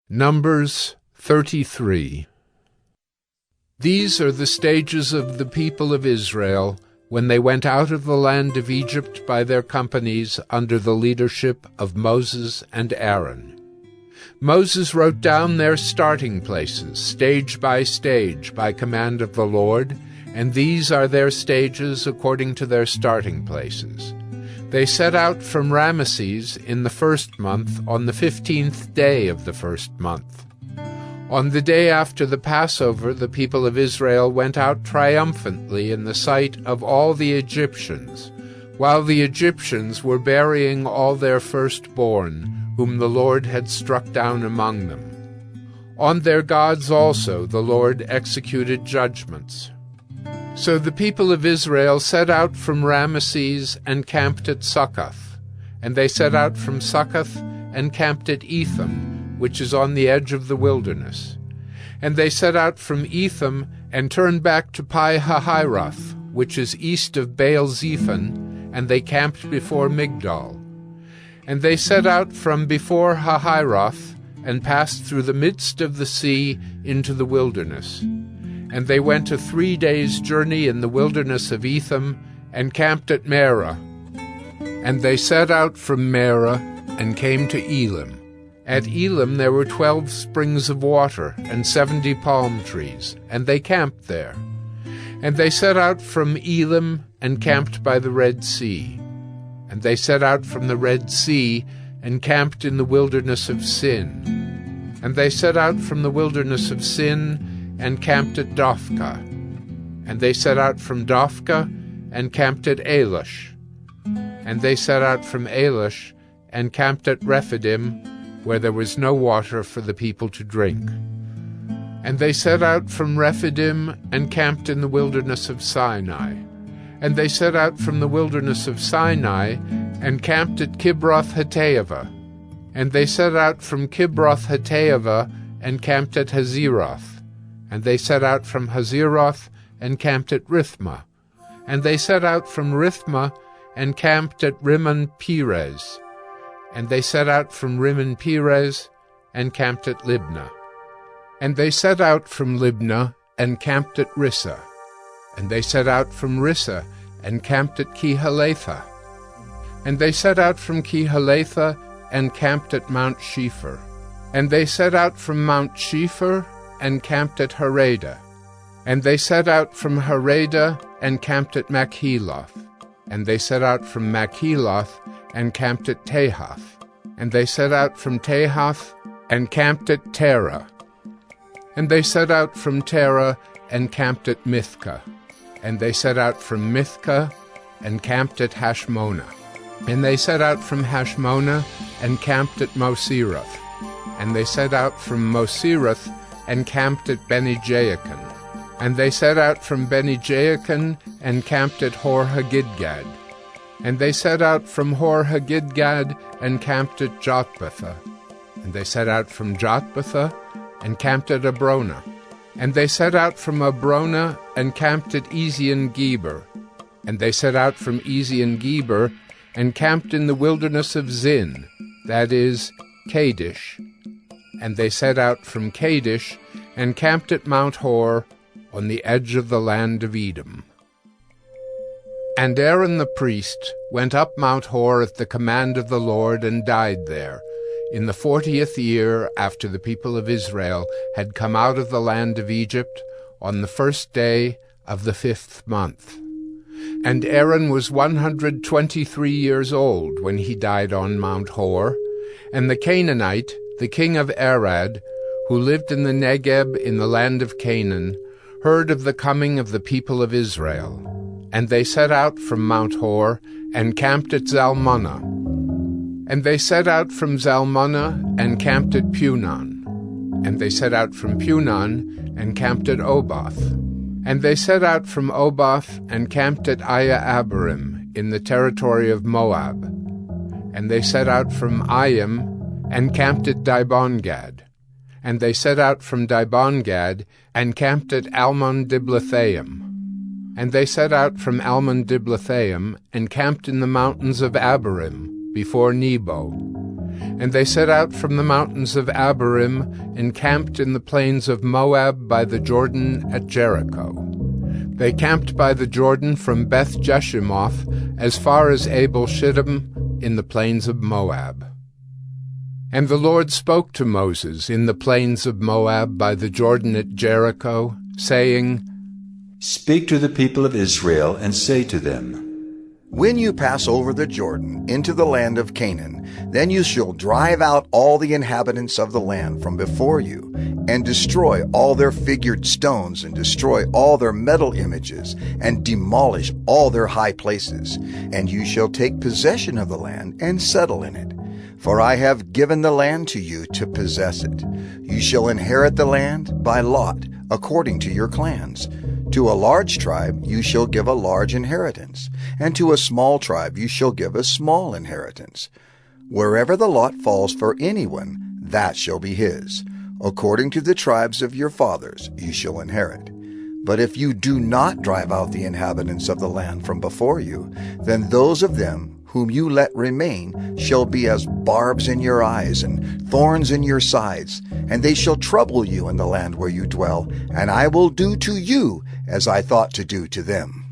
Numbers 33. These are the stages of the people of Israel when they went out of the land of Egypt by their companies under the leadership of Moses and Aaron. Moses wrote down their starting places, stage by command of the Lord, and these are their stages according to their starting places. They set out from Ramesses in the first month on the 15th day of the first month. On the day after the Passover, the people of Israel went out triumphantly in the sight of all the Egyptians, while the Egyptians were burying all their firstborn, whom the Lord had struck down among them. On their gods also the Lord executed judgments. So the people of Israel set out from Ramesses and camped at Succoth, and they set out from Succoth and camped at Etham, which is on the edge of the wilderness. And they set out from Etham and turned back to Pi-hahiroth, which is east of Baal-zephon, and they camped before Migdol. And they set out from before Hahiroth and passed through the midst of the sea into the wilderness. And they went a 3 days' journey in the wilderness of Etham and camped at Marah. And they set out from Marah and came to Elim. At Elim there were 12 springs of water and 70 palm trees, and they camped there. And they set out from Elim and camped by the Red Sea. And they set out from the Red Sea and camped in the wilderness of Sin. And they set out from the wilderness of Sin and camped at Dophkah. And they set out from Dophkah and camped at Elish. And they set out from Elish and camped at Rephidim, where there was no water for the people to drink. And they set out from Rephidim and camped in the wilderness of Sinai. And they set out from the wilderness of Sinai and camped at Kibroth-Hattaavah. And they set out from Kibroth-Hattaavah and camped at Hazeroth. And they set out from Hazeroth and camped at Rithmah. And they set out from Rithmah and camped at Rimmon-Perez. And they set out from Rimmon-Perez and camped at Libnah. And they set out from Libnah and camped at Rissah. And they set out from Rissah and camped at Kehelatha. And they set out from Kehelatha and camped at Mount Shepher. And they set out from Mount Shepher and camped at Harada. And they set out from Harada and camped at Machheloth. And they set out from Machheloth and camped at Tahath. And they set out from Tahath and camped at Terah. And they set out from Terah and camped at Mithkah. And they set out from Mithkah and camped at Hashmonah. And they set out from Hashmonah and camped at Mosereth. And they set out from Mosereth and camped at Beni-Jaakan. And they set out from Beni-Jaakan and camped at Hor-Haggidgad. And they set out from Hor-Haggidgad and camped at Jotbathah. And they set out from Jotbathah and camped at Abrona. And they set out from Abrona and camped at Ezion-Geber. And they set out from Ezion-Geber and camped in the wilderness of Zin, that is, Kadesh. And they set out from Kadesh and camped at Mount Hor on the edge of the land of Edom. And Aaron the priest went up Mount Hor at the command of the Lord and died there, in the 40th year after the people of Israel had come out of the land of Egypt, on the first day of the 5th month. And Aaron was 123 years old when he died on Mount Hor, and the Canaanite, the king of Arad, who lived in the Negeb in the land of Canaan, heard of the coming of the people of Israel. And they set out from Mount Hor and camped at Zalmunna. And they set out from Zalmunna and camped at Punon. And they set out from Punon and camped at Oboth. And they set out from Oboth and camped at Aya-Abarim in the territory of Moab. And they set out from Ayim and camped at Dibon-Gad. And they set out from Dibon-Gad and camped at Almon-Diblathaim. And they set out from Almon-Diblathaim and camped in the mountains of Abarim before Nebo. And they set out from the mountains of Abarim, encamped in the plains of Moab by the Jordan at Jericho. They camped by the Jordan from Beth Jeshimoth as far as Abel Shittim in the plains of Moab. And the Lord spoke to Moses in the plains of Moab by the Jordan at Jericho, saying, Speak to the people of Israel and say to them, When you pass over the Jordan into the land of Canaan, then you shall drive out all the inhabitants of the land from before you, and destroy all their figured stones, and destroy all their metal images, and demolish all their high places. And you shall take possession of the land and settle in it. For I have given the land to you to possess it. You shall inherit the land by lot, according to your clans. To a large tribe you shall give a large inheritance, and to a small tribe you shall give a small inheritance. Wherever the lot falls for anyone, that shall be his. According to the tribes of your fathers you shall inherit. But if you do not drive out the inhabitants of the land from before you, then those of them whom you let remain shall be as barbs in your eyes and thorns in your sides, and they shall trouble you in the land where you dwell, and I will do to you as I thought to do to them.